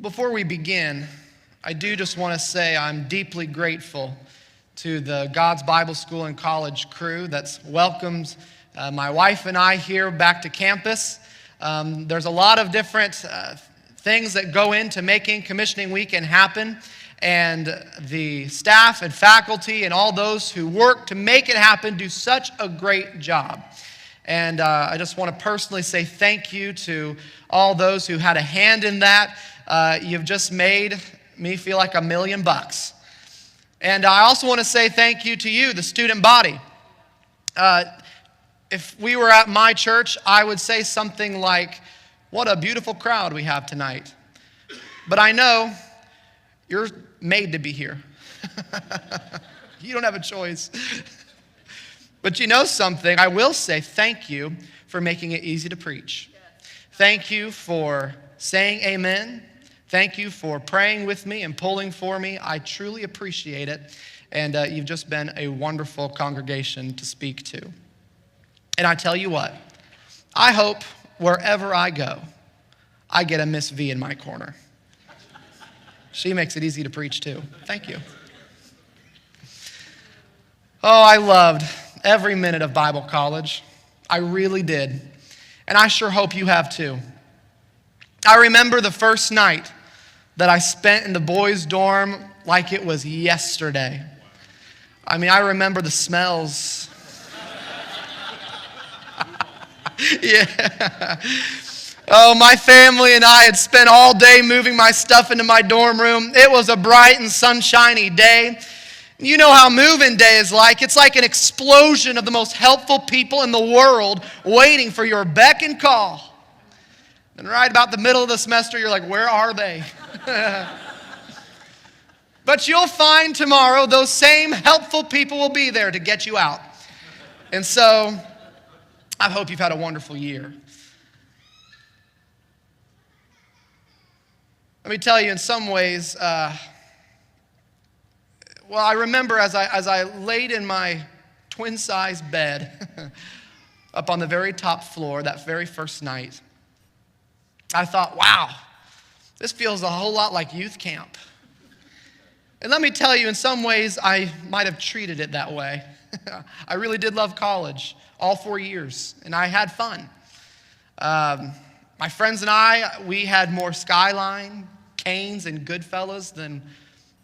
Before we begin, I do just want to say I'm deeply grateful to the God's Bible School and College crew that's welcomed my wife and I here back to campus. There's a lot of different things that go into making Commissioning Weekend happen, and the staff and faculty and all those who work to make it happen do such a great job. And I just want to personally say thank you to all those who had a hand in that. You've just made me feel like $1 million. And I also want to say thank you to you, the student body. If we were at my church, I would say something like, what a beautiful crowd we have tonight. But I know you're made to be here. You don't have a choice. But you know something, I will say thank you for making it easy to preach. Thank you for saying amen. Thank you for praying with me and pulling for me. I truly appreciate it. And you've just been a wonderful congregation to speak to. And I tell you what, I hope wherever I go, I get a Miss V in my corner. She makes it easy to preach too. Thank you. Oh, I loved every minute of Bible college. I really did. And I sure hope you have too. I remember the first night that I spent in the boys' dorm like it was yesterday. I mean, I remember the smells. Yeah. Oh, my family and I had spent all day moving my stuff into my dorm room. It was a bright and sunshiny day. You know how moving day is like. It's like an explosion of the most helpful people in the world waiting for your beck and call. And right about the middle of the semester, you're like, where are they? But you'll find tomorrow those same helpful people will be there to get you out. And so I hope you've had a wonderful year. Let me tell you, in some ways, I remember as I laid in my twin-size bed up on the very top floor that very first night, I thought, wow, this feels a whole lot like youth camp. And let me tell you, in some ways, I might have treated it that way. I really did love college, all 4 years, and I had fun. My friends and I, we had more Skyline, Canes, and Goodfellas than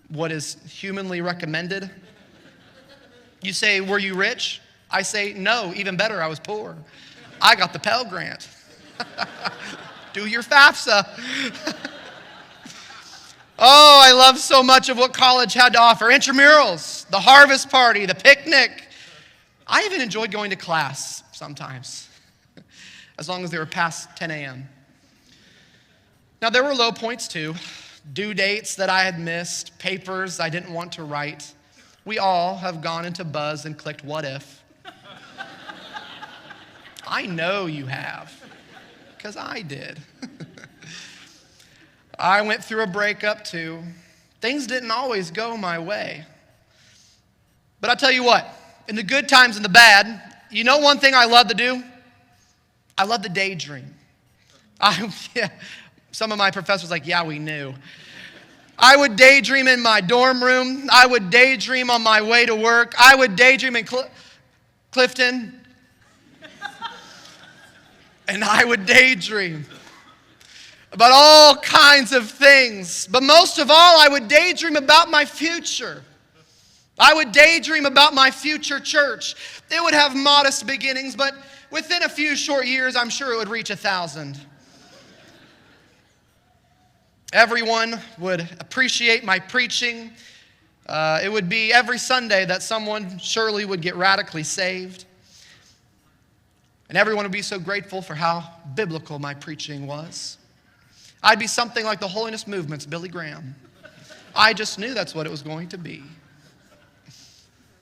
what is humanly recommended. You say, were you rich? I say, no, even better, I was poor. I got the Pell Grant. Do your FAFSA. Oh, I love so much of what college had to offer. Intramurals, the harvest party, the picnic. I even enjoyed going to class sometimes, as long as they were past 10 a.m. Now, there were low points too. Due dates that I had missed, papers I didn't want to write. We all have gone into Buzz and clicked what if. I know you have, because I did. I went through a breakup too. Things didn't always go my way. But I'll tell you what, in the good times and the bad, you know one thing I love to do? I love to daydream. Some of my professors were like, yeah, we knew. I would daydream in my dorm room. I would daydream on my way to work. I would daydream in Clifton. And I would daydream about all kinds of things. But most of all, I would daydream about my future. I would daydream about my future church. It would have modest beginnings, but within a few short years, I'm sure it would reach 1,000. Everyone would appreciate my preaching. It would be every Sunday that someone surely would get radically saved. And everyone would be so grateful for how biblical my preaching was. I'd be something like the Holiness Movement's Billy Graham. I just knew that's what it was going to be.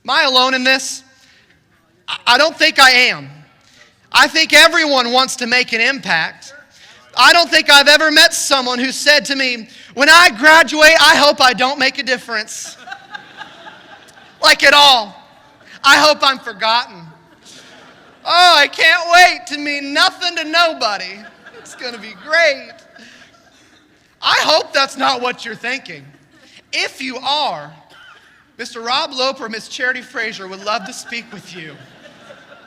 Am I alone in this? I don't think I am. I think everyone wants to make an impact. I don't think I've ever met someone who said to me, when I graduate, I hope I don't make a difference. Like at all. I hope I'm forgotten. Oh, I can't wait to mean nothing to nobody. It's going to be great. I hope that's not what you're thinking. If you are, Mr. Rob Loper or Miss Charity Frazier would love to speak with you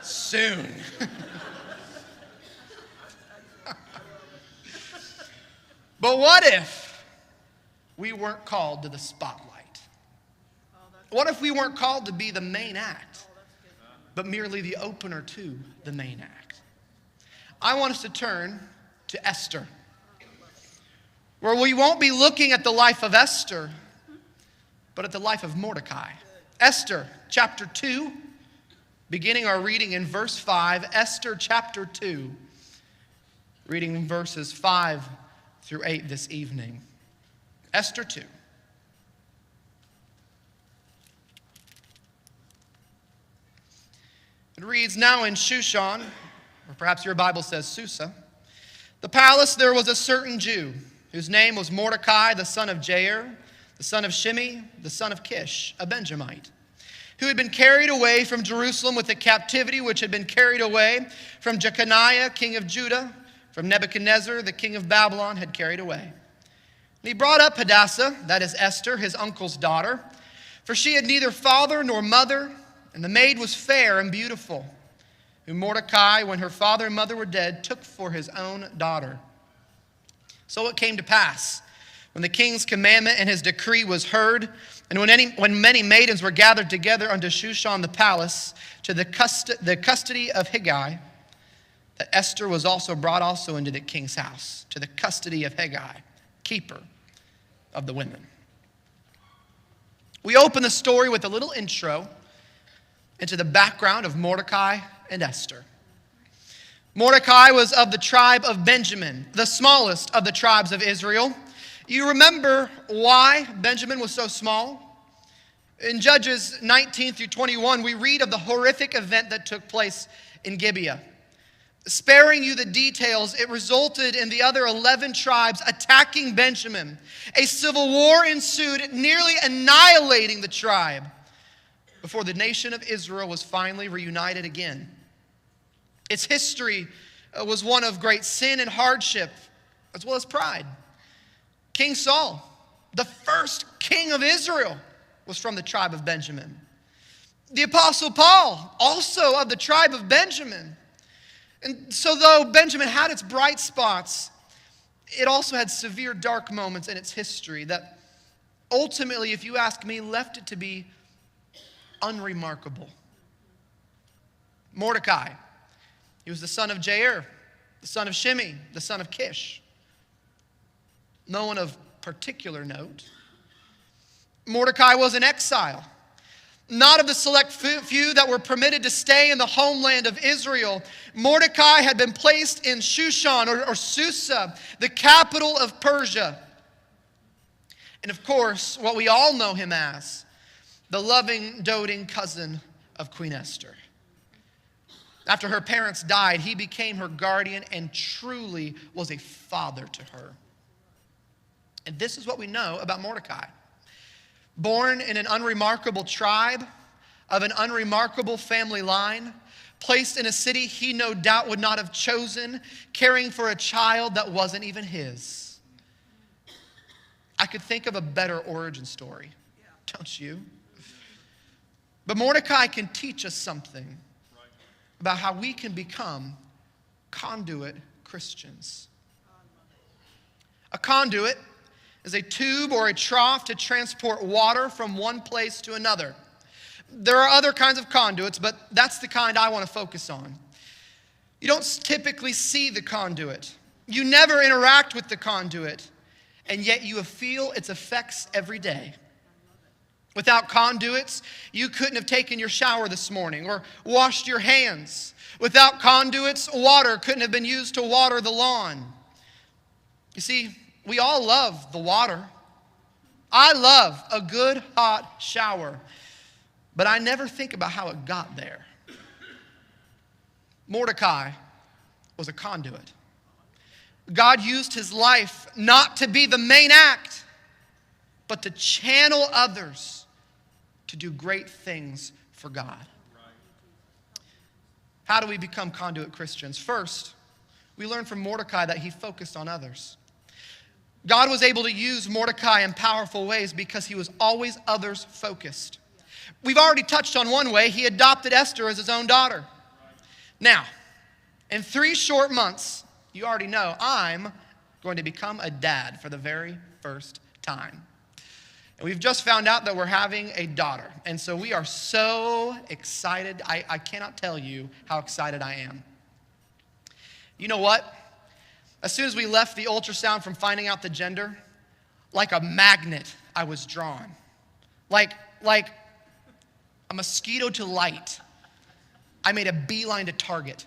soon. But what if we weren't called to the spotlight? What if we weren't called to be the main act, but merely the opener to the main act? I want us to turn to Esther, where we won't be looking at the life of Esther, but at the life of Mordecai. Esther chapter 2, beginning our reading in verse 5. Esther chapter 2, reading verses 5 through 8 this evening. Esther 2. It reads, "Now in Shushan," or perhaps your Bible says Susa, "the palace there was a certain Jew, whose name was Mordecai, the son of Jair, the son of Shimei, the son of Kish, a Benjamite, who had been carried away from Jerusalem with the captivity which had been carried away from Jeconiah, king of Judah, from Nebuchadnezzar, the king of Babylon, had carried away. And he brought up Hadassah," that is Esther, his uncle's daughter, "for she had neither father nor mother, and the maid was fair and beautiful, whom Mordecai, when her father and mother were dead, took for his own daughter. So it came to pass, when the king's commandment and his decree was heard, and when many maidens were gathered together unto Shushan the palace, to the custody of Hegai, that Esther was also brought also into the king's house, to the custody of Hegai, keeper of the women." We open the story with a little intro into the background of Mordecai and Esther. Mordecai was of the tribe of Benjamin, the smallest of the tribes of Israel. You remember why Benjamin was so small? In Judges 19 through 21, we read of the horrific event that took place in Gibeah. Sparing you the details, it resulted in the other 11 tribes attacking Benjamin. A civil war ensued, nearly annihilating the tribe, before the nation of Israel was finally reunited again. Its history was one of great sin and hardship, as well as pride. King Saul, the first king of Israel, was from the tribe of Benjamin. The Apostle Paul, also of the tribe of Benjamin. And so though Benjamin had its bright spots, it also had severe dark moments in its history that ultimately, if you ask me, left it to be unremarkable. Mordecai, he was the son of Jair, the son of Shimei, the son of Kish. No one of particular note. Mordecai was in exile, not of the select few that were permitted to stay in the homeland of Israel. Mordecai had been placed in Shushan or Susa, the capital of Persia. And of course, what we all know him as, the loving, doting cousin of Queen Esther. After her parents died, he became her guardian and truly was a father to her. And this is what we know about Mordecai. Born in an unremarkable tribe, of an unremarkable family line, placed in a city he no doubt would not have chosen, caring for a child that wasn't even his. I could think of a better origin story, don't you? But Mordecai can teach us something about how we can become conduit Christians. A conduit is a tube or a trough to transport water from one place to another. There are other kinds of conduits, but that's the kind I want to focus on. You don't typically see the conduit. You never interact with the conduit, and yet you feel its effects every day. Without conduits, you couldn't have taken your shower this morning or washed your hands. Without conduits, water couldn't have been used to water the lawn. You see, we all love the water. I love a good hot shower, but I never think about how it got there. Mordecai was a conduit. God used his life not to be the main act, but to channel others to do great things for God. How do we become conduit Christians? First, we learn from Mordecai that he focused on others. God was able to use Mordecai in powerful ways because he was always others focused. We've already touched on one way. He adopted Esther as his own daughter. Now, in 3 short months, you already know, I'm going to become a dad for the very first time. And we've just found out that we're having a daughter. And so we are so excited. I cannot tell you how excited I am. You know what? As soon as we left the ultrasound from finding out the gender, like a magnet, I was drawn. Like a mosquito to light. I made a beeline to Target.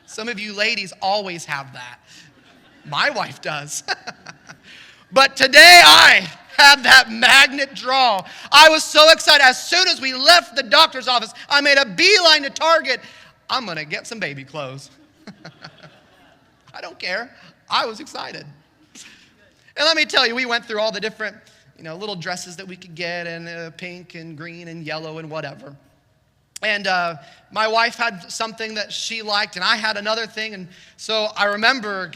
Some of you ladies always have that. My wife does. But today I had that magnet draw. I was so excited. As soon as we left the doctor's office, I made a beeline to Target. I'm going to get some baby clothes. I don't care. I was excited. And let me tell you, we went through all the different, little dresses that we could get, and pink and green and yellow and whatever. And my wife had something that she liked, and I had another thing. And so I remember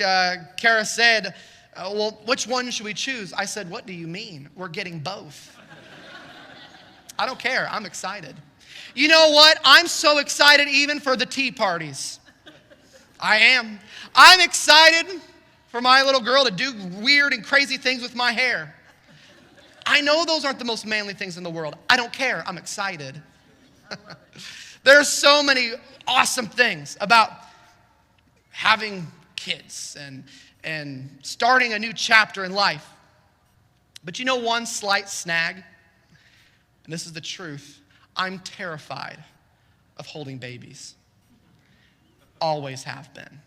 Kara said, well, which one should we choose? I said, what do you mean? We're getting both. I don't care. I'm excited. You know what? I'm so excited even for the tea parties. I am. I'm excited for my little girl to do weird and crazy things with my hair. I know those aren't the most manly things in the world. I don't care. I'm excited. There's so many awesome things about having kids and starting a new chapter in life. But you know one slight snag? And this is the truth. I'm terrified of holding babies. Always have been.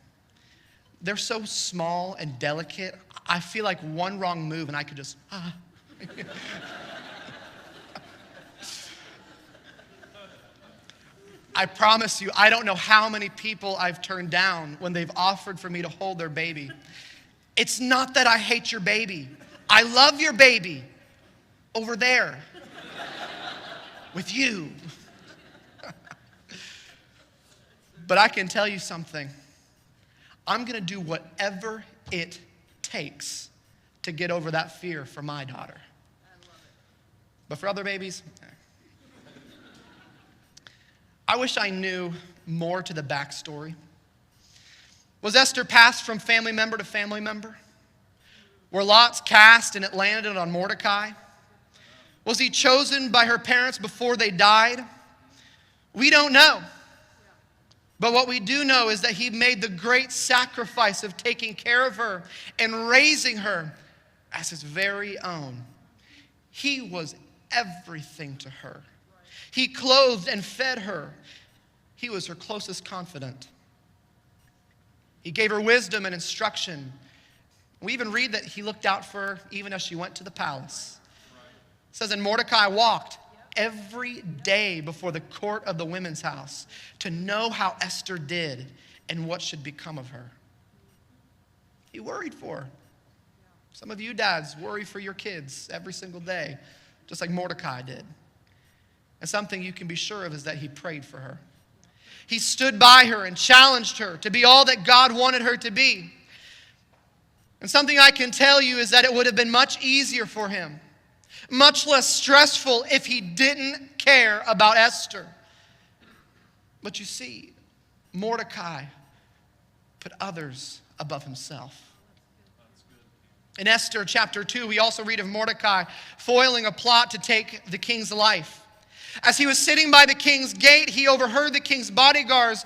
They're so small and delicate. I feel like one wrong move and I could just, I promise you, I don't know how many people I've turned down when they've offered for me to hold their baby. It's not that I hate your baby. I love your baby over there with you. But I can tell you something. I'm going to do whatever it takes to get over that fear for my daughter. But for other babies, I wish I knew more to the backstory. Was Esther passed from family member to family member? Were lots cast and it landed on Mordecai? Was he chosen by her parents before they died? We don't know. But what we do know is that he made the great sacrifice of taking care of her and raising her as his very own. He was everything to her. He clothed and fed her. He was her closest confidant. He gave her wisdom and instruction. We even read that he looked out for her even as she went to the palace. It says, and Mordecai walked every day before the court of the women's house to know how Esther did and what should become of her. He worried for her. Some of you dads worry for your kids every single day, just like Mordecai did. And something you can be sure of is that he prayed for her. He stood by her and challenged her to be all that God wanted her to be. And something I can tell you is that it would have been much easier for him, much less stressful if he didn't care about Esther. But you see, Mordecai put others above himself. In Esther chapter 2, we also read of Mordecai foiling a plot to take the king's life. As he was sitting by the king's gate, he overheard the king's bodyguards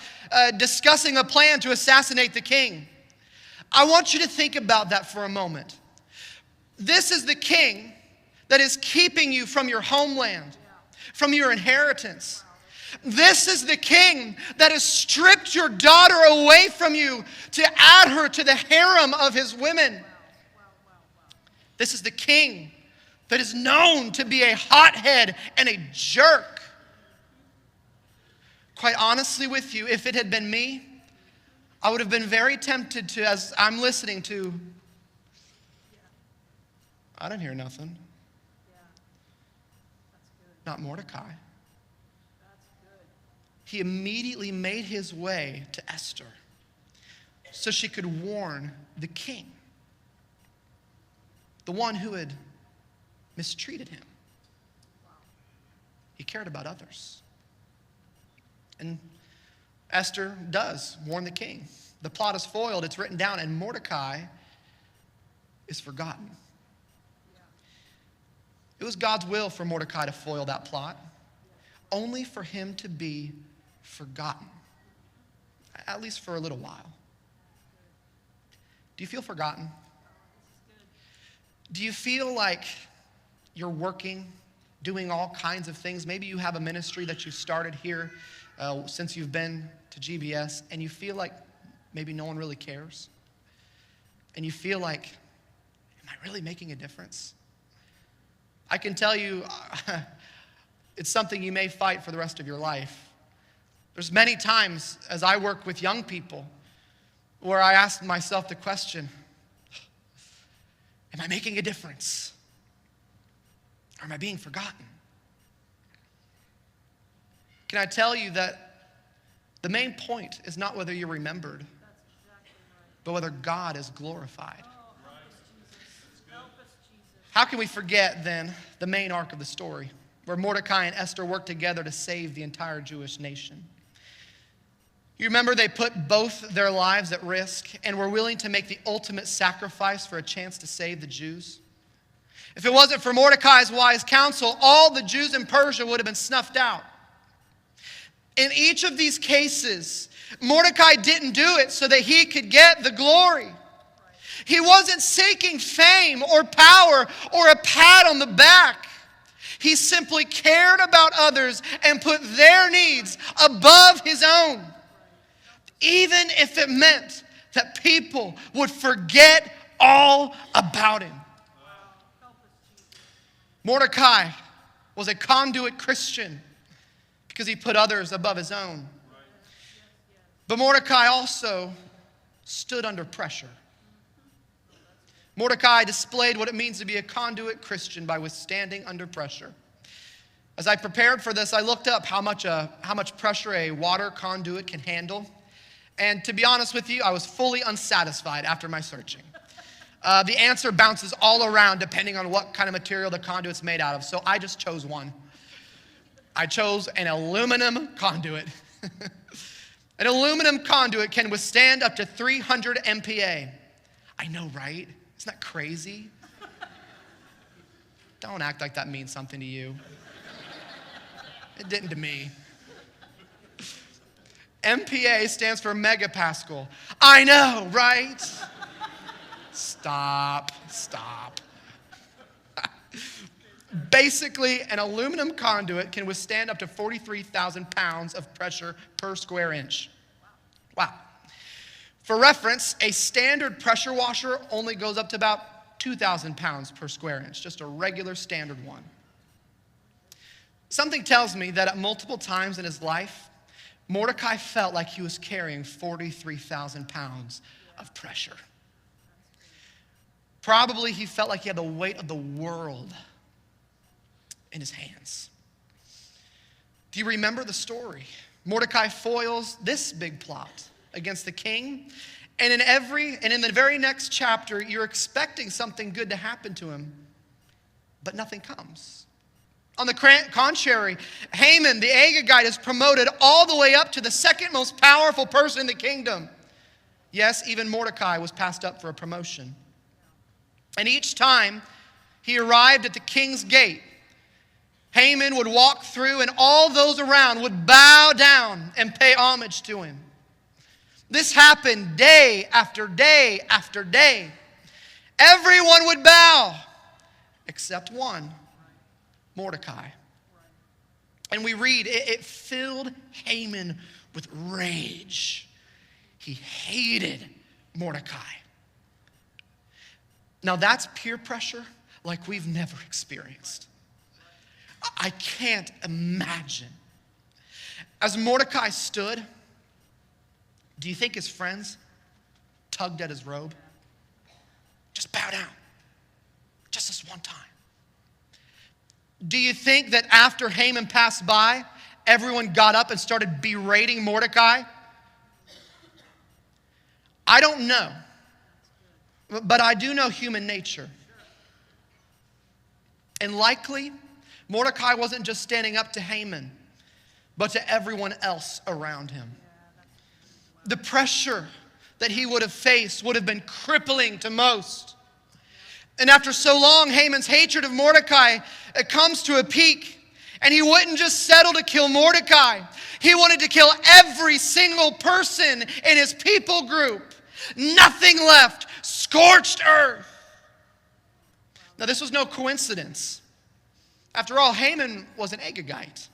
discussing a plan to assassinate the king. I want you to think about that for a moment. This is the king that is keeping you from your homeland, from your inheritance. This is the king that has stripped your daughter away from you to add her to the harem of his women. This is the king that is known to be a hothead and a jerk. Quite honestly with you, if it had been me, I would have been very tempted to, as I'm listening to, I didn't hear nothing. Not Mordecai. He immediately made his way to Esther so she could warn the king. the one who had mistreated him. He cared about others. And Esther does warn the king. The plot is foiled, it's written down, and Mordecai is forgotten. It was God's will for Mordecai to foil that plot, only for him to be forgotten, at least for a little while. Do you feel forgotten? Do you feel like you're working, doing all kinds of things? Maybe you have a ministry that you started here since you've been to GBS, and you feel like maybe no one really cares. And you feel like, am I really making a difference? I can tell you, it's something you may fight for the rest of your life. There's many times as I work with young people where I ask myself the question, am I making a difference? Or am I being forgotten? Can I tell you that the main point is not whether you're remembered, but whether God is glorified. How can we forget, then, the main arc of the story, where Mordecai and Esther worked together to save the entire Jewish nation? You remember they put both their lives at risk and were willing to make the ultimate sacrifice for a chance to save the Jews? If it wasn't for Mordecai's wise counsel, all the Jews in Persia would have been snuffed out. In each of these cases, Mordecai didn't do it so that he could get the glory. He wasn't seeking fame or power or a pat on the back. He simply cared about others and put their needs above his own, even if it meant that people would forget all about him. Mordecai was a conduit Christian because he put others above his own. But Mordecai also stood under pressure. Mordecai displayed what it means to be a conduit Christian by withstanding under pressure. As I prepared for this, I looked up how much pressure a water conduit can handle. And to be honest with you, I was fully unsatisfied after my searching. The answer bounces all around depending on what kind of material the conduit's made out of. So I just chose one. I chose an aluminum conduit. An aluminum conduit can withstand up to 300 MPa. I know, right? Isn't that crazy? Don't act like that means something to you. It didn't to me. MPa stands for megapascal. I know, right? Stop. Basically, an aluminum conduit can withstand up to 43,000 pounds of pressure per square inch. Wow. For reference, a standard pressure washer only goes up to about 2,000 pounds per square inch, just a regular standard one. Something tells me that at multiple times in his life, Mordecai felt like he was carrying 43,000 pounds of pressure. Probably he felt like he had the weight of the world in his hands. Do you remember the story? Mordecai foils this big plot against the king, and in the very next chapter, you're expecting something good to happen to him, but nothing comes. On the contrary, Haman, the Agagite, is promoted all the way up to the second most powerful person in the kingdom. Yes, even Mordecai was passed up for a promotion. And each time he arrived at the king's gate, Haman would walk through and all those around would bow down and pay homage to him. This happened day after day after day. Everyone would bow except one, Mordecai. And we read, it filled Haman with rage. He hated Mordecai. Now that's peer pressure like we've never experienced. I can't imagine. As Mordecai stood, do you think his friends tugged at his robe? Just bow down. Just this one time. Do you think that after Haman passed by, everyone got up and started berating Mordecai? I don't know. But I do know human nature. And likely, Mordecai wasn't just standing up to Haman, but to everyone else around him. The pressure that he would have faced would have been crippling to most. And after so long, Haman's hatred of Mordecai, it comes to a peak. And he wouldn't just settle to kill Mordecai. He wanted to kill every single person in his people group. Nothing left. Scorched earth. Now, this was no coincidence. After all, Haman was an Agagite.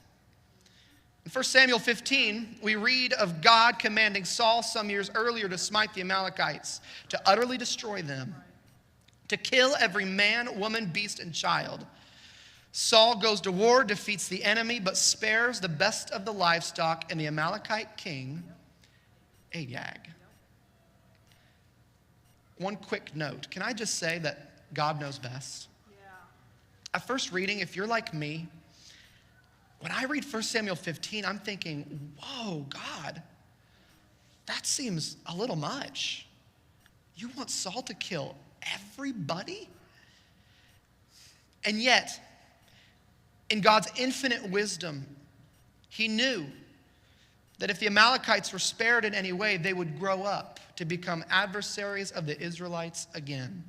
In 1 Samuel 15, we read of God commanding Saul some years earlier to smite the Amalekites, to utterly destroy them, to kill every man, woman, beast, and child. Saul goes to war, defeats the enemy, but spares the best of the livestock and the Amalekite king, Agag. One quick note. Can I just say that God knows best? At first reading, if you're like me, when I read 1 Samuel 15, I'm thinking, whoa, God, that seems a little much. You want Saul to kill everybody? And yet, in God's infinite wisdom, he knew that if the Amalekites were spared in any way, they would grow up to become adversaries of the Israelites again.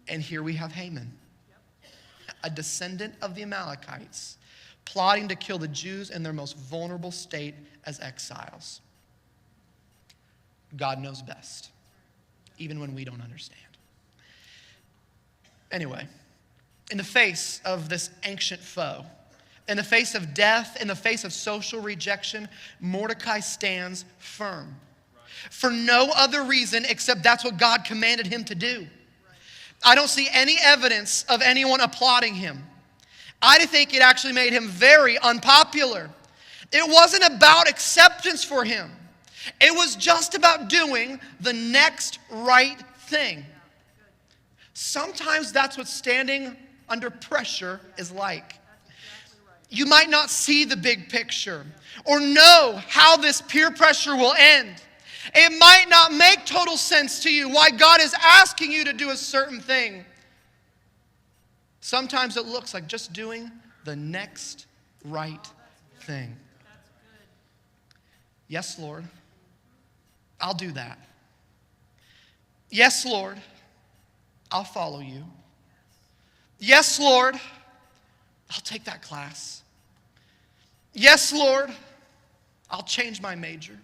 And here we have Haman, a descendant of the Amalekites, plotting to kill the Jews in their most vulnerable state as exiles. God knows best, even when we don't understand. Anyway, in the face of this ancient foe, in the face of death, in the face of social rejection, Mordecai stands firm. For no other reason except that's what God commanded him to do. I don't see any evidence of anyone applauding him. I think it actually made him very unpopular. It wasn't about acceptance for him. It was just about doing the next right thing. Sometimes that's what standing under pressure is like. You might not see the big picture or know how this peer pressure will end. It might not make total sense to you why God is asking you to do a certain thing. Sometimes it looks like just doing the next right thing. Yes, Lord, I'll do that. Yes, Lord, I'll follow you. Yes, Lord, I'll take that class. Yes, Lord, I'll change my major.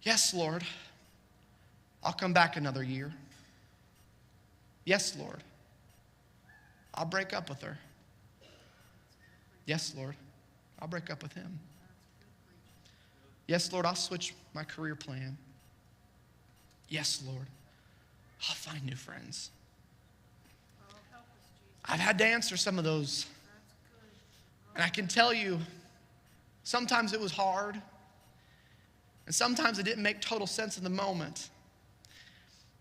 Yes, Lord, I'll come back another year. Yes, Lord, I'll break up with her. Yes, Lord, I'll break up with him. Yes, Lord, I'll switch my career plan. Yes, Lord, I'll find new friends. I've had to answer some of those. And I can tell you, sometimes it was hard. And sometimes it didn't make total sense in the moment.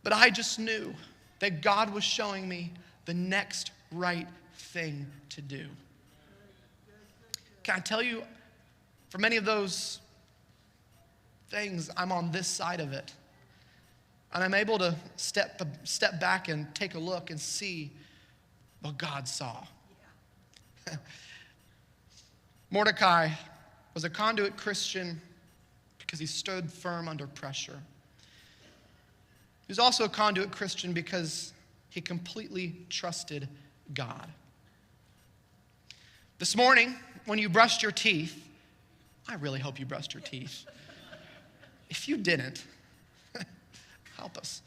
But I just knew that God was showing me the next right thing to do. Can I tell you, for many of those things, I'm on this side of it. And I'm able to step back and take a look and see what God saw. Mordecai was a conduit Christian because he stood firm under pressure. He was also a conduit Christian because he completely trusted God. This morning, when you brushed your teeth, I really hope you brushed your teeth. If you didn't, help us.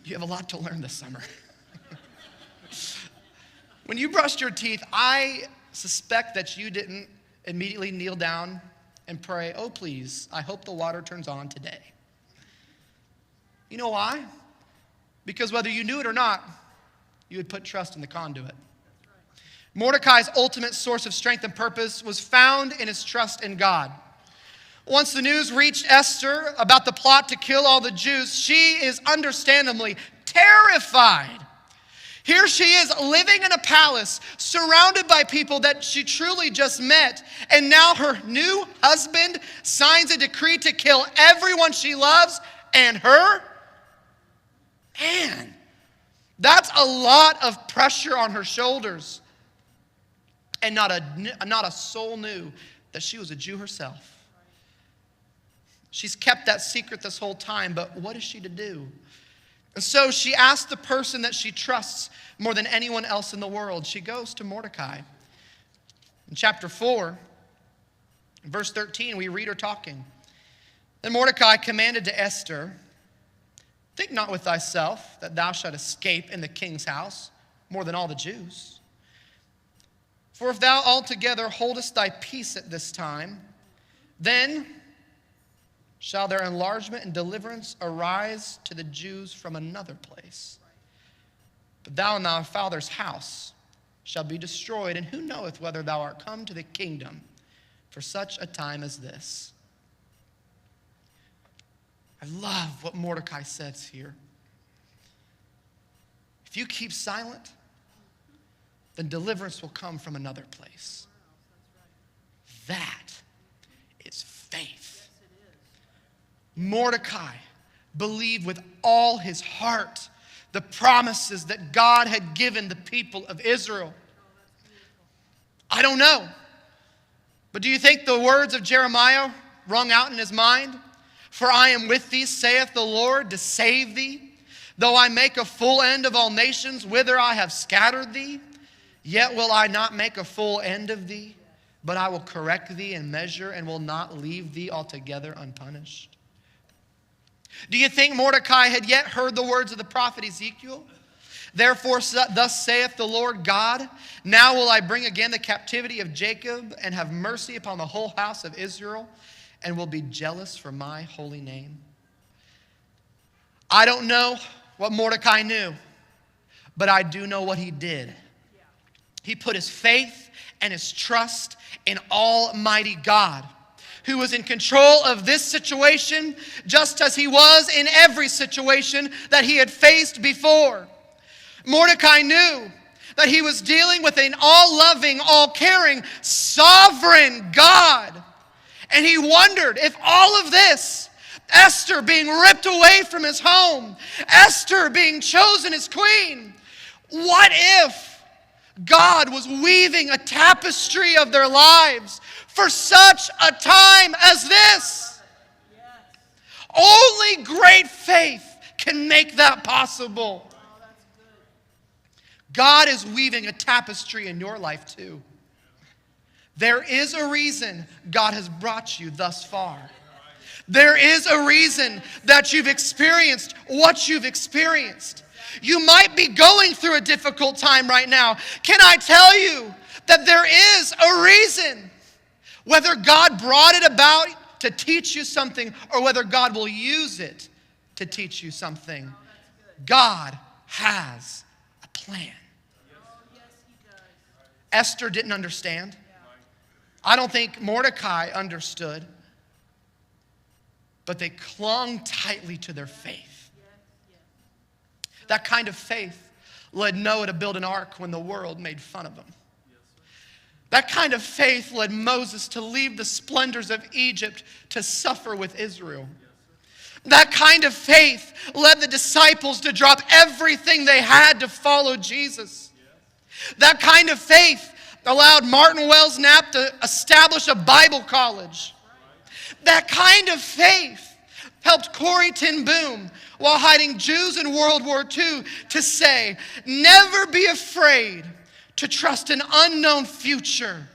You have a lot to learn this summer. When you brushed your teeth, I suspect that you didn't immediately kneel down and pray, oh, please, I hope the water turns on today. You know why? Because whether you knew it or not, you had put trust in the conduit. Mordecai's ultimate source of strength and purpose was found in his trust in God. Once the news reached Esther about the plot to kill all the Jews, she is understandably terrified. Here she is living in a palace, surrounded by people that she truly just met. And now her new husband signs a decree to kill everyone she loves and her. Man, That's a lot of pressure on her shoulders. And not a soul knew that she was a Jew herself. She's kept that secret this whole time, but what is she to do? And so she asked the person that she trusts more than anyone else in the world. She goes to Mordecai. In chapter 4, verse 13, we read her talking. Then Mordecai commanded to Esther, think not with thyself that thou shalt escape in the king's house more than all the Jews. For if thou altogether holdest thy peace at this time, then shall their enlargement and deliverance arise to the Jews from another place. But thou and thy father's house shall be destroyed, and who knoweth whether thou art come to the kingdom for such a time as this? I love what Mordecai says here. If you keep silent, then deliverance will come from another place. That is faith. Mordecai believed with all his heart the promises that God had given the people of Israel. I don't know, but do you think the words of Jeremiah rung out in his mind? For I am with thee, saith the Lord, to save thee. Though I make a full end of all nations, whither I have scattered thee, yet will I not make a full end of thee, but I will correct thee in measure and will not leave thee altogether unpunished. Do you think Mordecai had yet heard the words of the prophet Ezekiel? Therefore, thus saith the Lord God, now will I bring again the captivity of Jacob and have mercy upon the whole house of Israel, and will be jealous for my holy name. I don't know what Mordecai knew, but I do know what he did. He put his faith and his trust in Almighty God, who was in control of this situation just as he was in every situation that he had faced before. Mordecai knew that he was dealing with an all-loving, all-caring, sovereign God. And he wondered if all of this, Esther being ripped away from his home, Esther being chosen as queen, what if God was weaving a tapestry of their lives for such a time as this? Only great faith can make that possible. God is weaving a tapestry in your life too. There is a reason God has brought you thus far. There is a reason that you've experienced what you've experienced. You might be going through a difficult time right now. Can I tell you that there is a reason? Whether God brought it about to teach you something or whether God will use it to teach you something, God has a plan. Esther didn't understand. I don't think Mordecai understood, but they clung tightly to their faith. That kind of faith led Noah to build an ark when the world made fun of him. That kind of faith led Moses to leave the splendors of Egypt to suffer with Israel. That kind of faith led the disciples to drop everything they had to follow Jesus. That kind of faith allowed Martin Wells Knapp to establish a Bible college. That kind of faith helped Corrie ten Boom, while hiding Jews in World War II, to say, never be afraid to trust an unknown future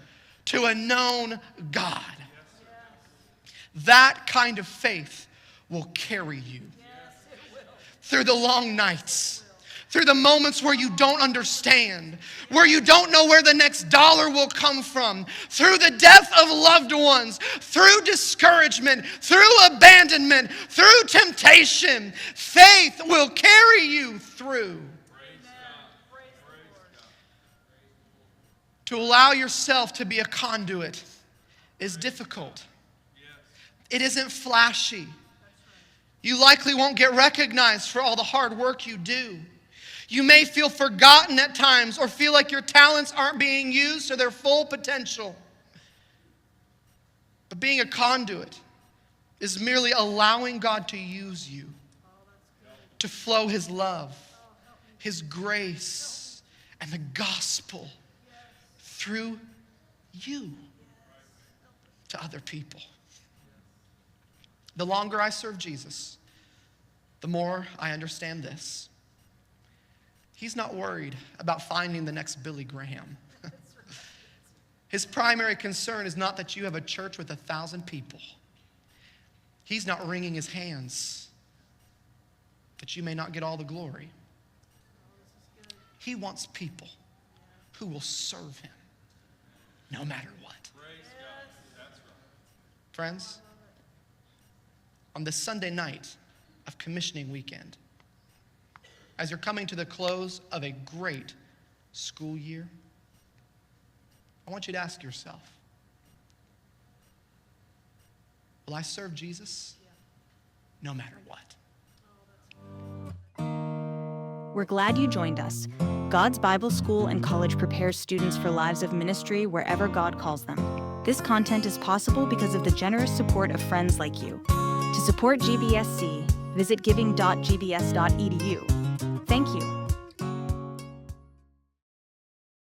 to a known God. That kind of faith will carry you through the long nights, through the moments where you don't understand, where you don't know where the next dollar will come from, through the death of loved ones, through discouragement, through abandonment, through temptation. Faith will carry you through. To allow yourself to be a conduit is difficult. It isn't flashy. You likely won't get recognized for all the hard work you do. You may feel forgotten at times or feel like your talents aren't being used to their full potential. But being a conduit is merely allowing God to use you to flow His love, his grace and the gospel through you to other people. The longer I serve Jesus, the more I understand this. He's not worried about finding the next Billy Graham. His primary concern is not that you have a church with 1,000 people. He's not wringing his hands that you may not get all the glory. He wants people who will serve him no matter what. Friends, on this Sunday night of commissioning weekend, as you're coming to the close of a great school year, I want you to ask yourself, will I serve Jesus no matter what? We're glad you joined us. God's Bible School and College prepares students for lives of ministry wherever God calls them. This content is possible because of the generous support of friends like you. To support GBSC, visit giving.gbs.edu. Thank you.